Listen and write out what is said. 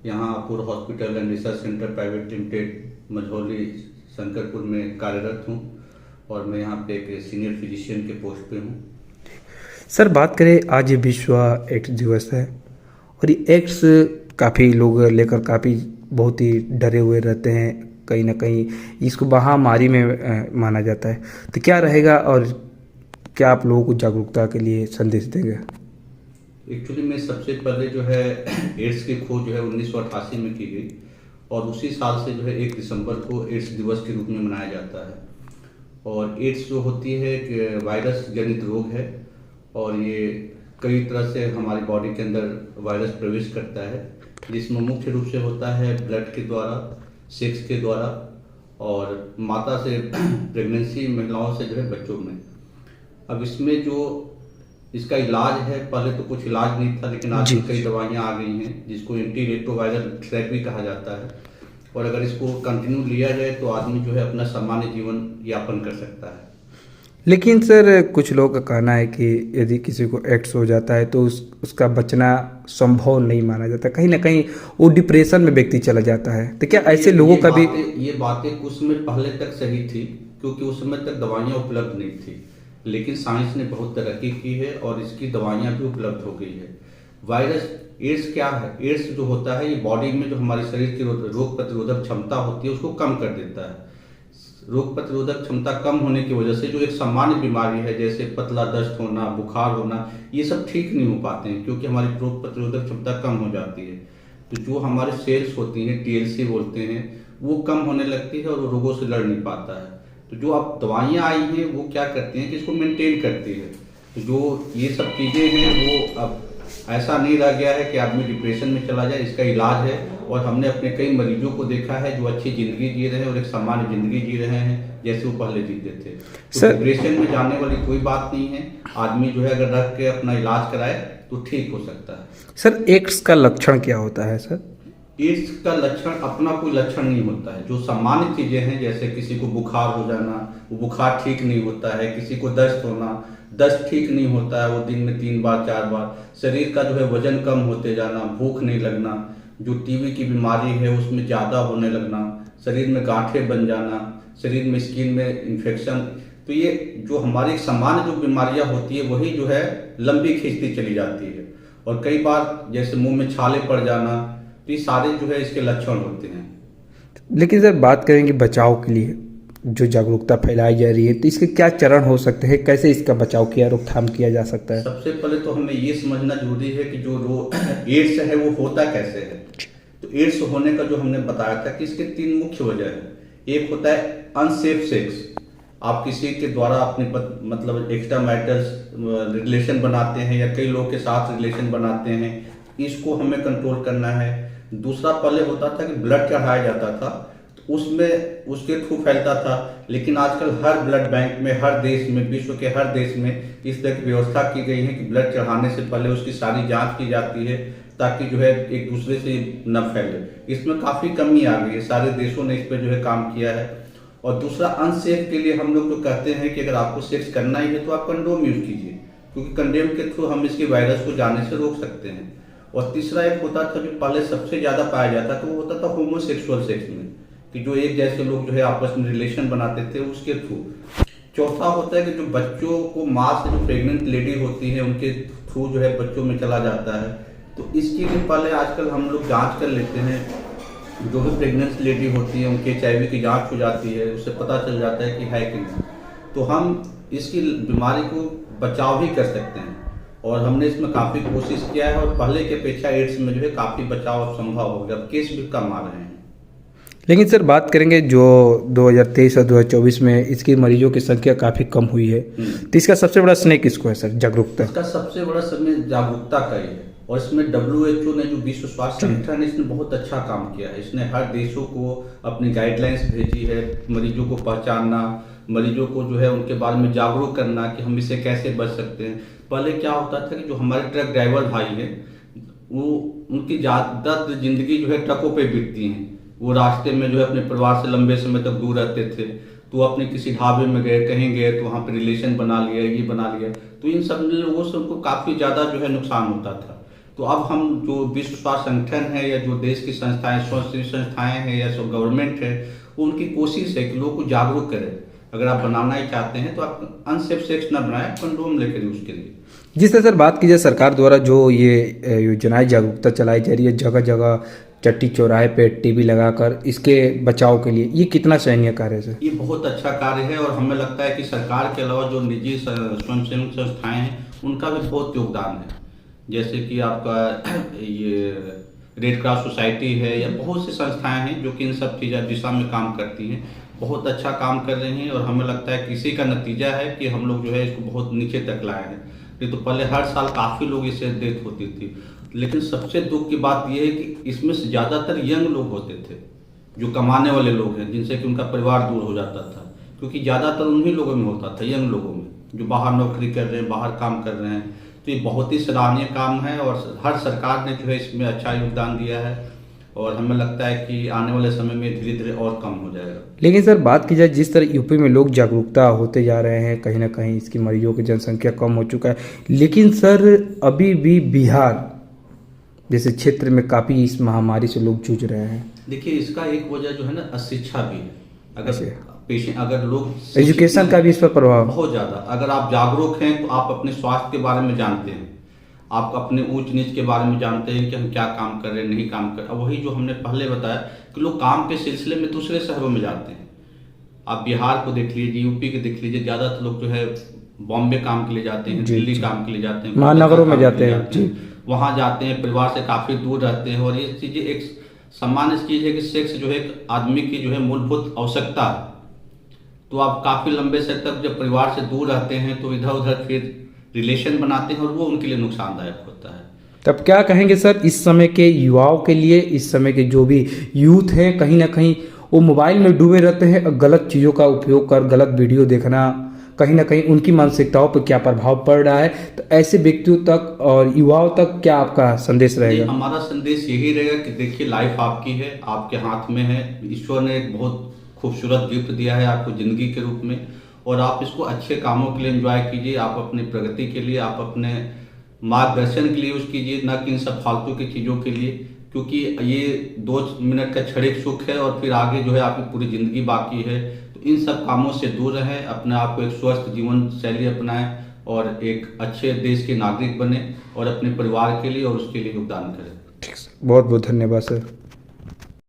यहाँ Apoorva hospital and research centre private limited Majhauli Shankarpur में कार्यरत हूँ और मैं यहाँ पे एक सीनियर फिजिशियन के पोस्ट पे हूँ। सर, बात करें, आज ये विश्व एड्स दिवस है और ये एड्स काफ़ी लोग लेकर काफ़ी बहुत ही डरे हुए रहते हैं। कहीं ना कहीं इसको महामारी में माना जाता है। तो क्या रहेगा और क्या आप लोगों को जागरूकता के लिए संदेश देंगे? एक्चुअली में सबसे पहले जो है एड्स की खोज जो है 1988 में की गई और उसी साल से जो है 1 दिसंबर को एड्स दिवस के रूप में मनाया जाता है। और एड्स जो होती है एक वायरस जनित रोग है और ये कई तरह से हमारी बॉडी के अंदर वायरस प्रवेश करता है, जिसमें मुख्य रूप से होता है ब्लड के द्वारा, सेक्स के द्वारा और माता से प्रेगनेंसी महिलाओं से जो है बच्चों में। अब इसमें जो इसका इलाज है, पहले तो कुछ इलाज नहीं था लेकिन आज कई दवाइयाँ आ गई हैं जिसको एंटी रेट्रोवायरल थेरेपी कहा जाता है और अगर इसको कंटिन्यू लिया जाए तो आदमी जो है अपना सामान्य जीवन यापन कर सकता है। लेकिन सर, कुछ लोगों का कहना है कि यदि किसी को एड्स हो जाता है तो उसका बचना संभव नहीं माना जाता। कहीं ना कहीं वो डिप्रेशन में व्यक्ति चला जाता है। तो क्या ऐसे लोगों का भी ये बातें कुछ समय पहले तक सही थी क्योंकि उस समय तक दवाइयाँ उपलब्ध नहीं थी, लेकिन साइंस ने बहुत तरक्की की है और इसकी दवाइयाँ भी उपलब्ध हो गई है। वायरस एड्स क्या है? एड्स जो होता है ये बॉडी में जो हमारे शरीर की रोग प्रतिरोधक क्षमता होती है उसको कम कर देता है। रोग प्रतिरोधक क्षमता कम होने की वजह से जो एक सामान्य बीमारी है जैसे पतला दस्त होना, बुखार होना, ये सब ठीक नहीं हो पाते हैं क्योंकि हमारी रोग प्रतिरोधक क्षमता कम हो जाती है। तो जो हमारे सेल्स होती हैं, TLC बोलते हैं, वो कम होने लगती है और वो रोगों से लड़ नहीं पाता है। तो जो अब दवाइयाँ आई हैं वो क्या करती हैं कि इसको मेंटेन करती है। तो जो ये सब चीज़ें हैं वो अब ऐसा नहीं रह गया है कि आदमी डिप्रेशन में चला जाए। इसका इलाज है और हमने अपने कई मरीजों को देखा है जो अच्छी ज़िंदगी जी रहे हैं और एक सामान्य ज़िंदगी जी रहे हैं जैसे वो पहले जीते थे। तो डिप्रेशन में जाने वाली कोई बात नहीं है। आदमी जो है अगर रख के अपना इलाज कराए तो ठीक हो सकता है। सर, एड्स का लक्षण क्या होता है? सर, एड्स का लक्षण अपना कोई लक्षण नहीं होता है। जो सामान्य चीजें हैं जैसे किसी को बुखार हो जाना, वो बुखार ठीक नहीं होता है, किसी को दस्त होना, दस्त ठीक नहीं होता है, वो दिन में 3 बार 4 बार, शरीर का जो है वजन कम होते जाना, भूख नहीं लगना, जो टीबी की बीमारी है उसमें ज़्यादा होने लगना, शरीर में गांठें बन जाना, शरीर में स्किन में इन्फेक्शन। तो ये जो हमारी सामान्य जो बीमारियां होती है वही जो है लंबी खींचती चली जाती है और कई बार जैसे मुंह में छाले पड़ जाना, तो ये सारे जो है इसके लक्षण होते हैं। लेकिन सर, बात करेंगे बचाव के लिए जो जागरूकता फैलाई जा रही है, तो इसके क्या चरण हो सकते हैं? कैसे इसका बचाव किया, रोकथाम किया जा सकता है? सबसे पहले तो हमें ये समझना जरूरी है कि जो एड्स है वो होता कैसे है। तो एड्स होने का जो हमने बताया था कि इसके 3 मुख्य वजह है। एक होता है अनसेफ सेक्स, आप किसी के द्वारा अपने मतलब एक्स्ट्रा मैरिटल रिलेशन बनाते हैं या कई लोगों के साथ रिलेशन बनाते हैं, इसको हमें कंट्रोल करना है। दूसरा, पहले होता था कि ब्लड चढ़ाया जाता था तो उसमें उसके थ्रू फैलता था, लेकिन आजकल हर ब्लड बैंक में, हर देश में, विश्व के हर देश में इस तरह की व्यवस्था की गई है कि ब्लड चढ़ाने से पहले उसकी सारी जांच की जाती है ताकि जो है एक दूसरे से न फैले। इसमें काफ़ी कमी आ गई है, सारे देशों ने इस पर जो है काम किया है। और दूसरा, अनसेफ के लिए हम लोग जो कहते हैं कि अगर आपको सेक्स करना ही है तो आप कंडोम यूज कीजिए क्योंकि कंडोम के थ्रू हम इसके वायरस को जाने से रोक सकते हैं। और तीसरा एक होता था जो पहले सबसे ज्यादा पाया जाता था, वो होता था होमोसेक्सुअल सेक्स में, कि जो एक जैसे लोग जो है आपस में रिलेशन बनाते थे उसके थ्रू। चौथा होता है कि जो बच्चों को माँ से जो प्रेग्नेंट लेडी होती है उनके थ्रू जो है बच्चों में चला जाता है। तो इसके लिए पहले आजकल हम लोग जांच कर लेते हैं, जो भी प्रेग्नेंट लेडी होती है उनके HIV की जांच हो जाती है, उससे पता चल जाता है कि है कि नहीं। तो हम इसकी बीमारी को बचाव भी कर सकते हैं और हमने इसमें काफ़ी कोशिश किया है और पहले की अपेक्षा एड्स में जो है काफ़ी बचाव अब संभव हो गया, अब केस भी कम आ रहे हैं। लेकिन सर, बात करेंगे जो 2023 और 2024 में इसकी मरीजों की संख्या काफ़ी कम हुई है, तो इसका सबसे बड़ा श्रेय किसको है सर? जागरूकता? इसका सबसे बड़ा श्रेय जागरूकता का ही है और इसमें WHO ने जो विश्व स्वास्थ्य संगठन है इसने बहुत अच्छा काम किया है। इसने हर देशों को अपनी गाइडलाइंस भेजी है, मरीजों को पहचानना, मरीजों को जो है उनके बारे में जागरूक करना कि हम इससे कैसे बच सकते हैं। पहले क्या होता था कि जो हमारे ट्रक ड्राइवर भाई हैं वो उनकी ज़्यादातर जिंदगी जो है ट्रकों पे बीतती हैं। वो रास्ते में जो है अपने परिवार से लंबे समय तक दूर रहते थे, तो अपने किसी ढाबे में गए, कहीं गए तो वहाँ पे रिलेशन बना लिया, ये बना लिया, तो इन सब लोगों से उनको काफ़ी ज़्यादा जो है नुकसान होता था। तो अब हम जो विश्व स्वास्थ्य संगठन है या जो देश की संस्थाएं, स्वास्थ्य संस्थाएं हैं या गवर्नमेंट है, वो उनकी कोशिश है कि लोगों को जागरूक करें। अगर आप बनाना ही चाहते हैं तो आप अनसेफ सेक्स ना बनाएं, कंडोम लेकर यूज करिए। जिस तरह सर बात की जाए सरकार द्वारा जो ये योजनाएं जागरूकता चलाई जा रही है, जगह जगह चट्टी चौराहे पे टीवी लगाकर इसके बचाव के लिए, ये कितना सराहनीय कार्य है सर? ये बहुत अच्छा कार्य है और हमें लगता है कि सरकार के अलावा जो निजी स्वयंसेवी संस्थाएं हैं उनका भी बहुत योगदान है। जैसे कि आपका ये रेड क्रॉस सोसाइटी है या बहुत सी संस्थाएं हैं जो कि इन सब चीज़ों दिशा में काम करती हैं, बहुत अच्छा काम कर रही हैं। और हमें लगता है कि इसी का नतीजा है कि हम लोग जो है इसको बहुत नीचे तक लाए हैं। नहीं तो पहले हर साल काफ़ी लोग इससे डेथ होती थी, लेकिन सबसे दुख की बात यह है कि इसमें से ज़्यादातर यंग लोग होते थे, जो कमाने वाले लोग हैं, जिनसे कि उनका परिवार दूर हो जाता था, क्योंकि ज़्यादातर उन्हीं लोगों में होता था, यंग लोगों में, जो बाहर नौकरी कर रहे हैं, बाहर काम कर रहे हैं। तो ये बहुत ही सराहनीय काम है और हर सरकार ने जो है इसमें अच्छा योगदान दिया है और हमें लगता है कि आने वाले समय में धीरे धीरे और कम हो जाएगा। लेकिन सर बात की जाए जिस तरह यूपी में लोग जागरूकता होते जा रहे हैं, कहीं ना कहीं इसकी मरीजों की जनसंख्या कम हो चुका है, लेकिन सर अभी भी बिहार जैसे क्षेत्र में काफ़ी इस महामारी से लोग जूझ रहे हैं। देखिए, इसका एक वजह जो है ना अशिक्षा भी है। अगर पेशेंट, अगर लोग एजुकेशन का भी इस पर प्रभाव बहुत ज़्यादा, अगर आप जागरूक हैं तो आप अपने स्वास्थ्य के बारे में जानते हैं, आप अपने ऊंच नीच के बारे में जानते हैं कि हम क्या काम कर रहे हैं, नहीं काम कर। अब वही जो हमने पहले बताया कि लोग काम के सिलसिले में दूसरे शहरों में जाते हैं। आप बिहार को देख लीजिए, यूपी के देख लीजिए, ज़्यादातर लोग जो है बॉम्बे काम के लिए जाते हैं, दिल्ली काम के लिए जाते हैं, महानगरों में जाते हैं, वहाँ जाते हैं, परिवार से काफ़ी दूर रहते हैं। और ये चीज़ें एक सामान्य चीज़ है कि सेक्स जो है एक आदमी की जो है मूलभूत आवश्यकता है। तो आप काफ़ी लंबे समय तक जब परिवार से दूर रहते हैं तो इधर उधर फिर रिलेशन बनाते हैं और वो उनके लिए नुकसानदायक होता है। तब क्या कहेंगे सर इस समय के युवाओं के लिए, इस समय के जो भी यूथ हैं, कहीं ना कहीं वो मोबाइल में डूबे रहते हैं और गलत चीज़ों का उपयोग कर गलत वीडियो देखना, कहीं ना कहीं उनकी मानसिकताओं पर क्या प्रभाव पड़ रहा है, तो ऐसे व्यक्तियों तक और युवाओं तक क्या आपका संदेश रहेगा? हमारा संदेश यही रहेगा कि देखिए, लाइफ आपकी है, आपके हाथ में है। ईश्वर ने एक बहुत खूबसूरत गिफ्ट दिया है आपको ज़िंदगी के रूप में, और आप इसको अच्छे कामों के लिए एंजॉय कीजिए, आप अपनी प्रगति के लिए, आप अपने मार्गदर्शन के लिए यूज़ कीजिए, न कि इन सब फालतू की चीज़ों के लिए, क्योंकि ये 2 मिनट का क्षणिक सुख है और फिर आगे जो है आपकी पूरी ज़िंदगी बाकी है। तो इन सब कामों से दूर रहें, अपने आप को एक स्वस्थ जीवन शैली अपनाएं और एक अच्छे देश के नागरिक बने और अपने परिवार के लिए और उसके लिए योगदान करें। ठीक सर, बहुत बहुत धन्यवाद सर।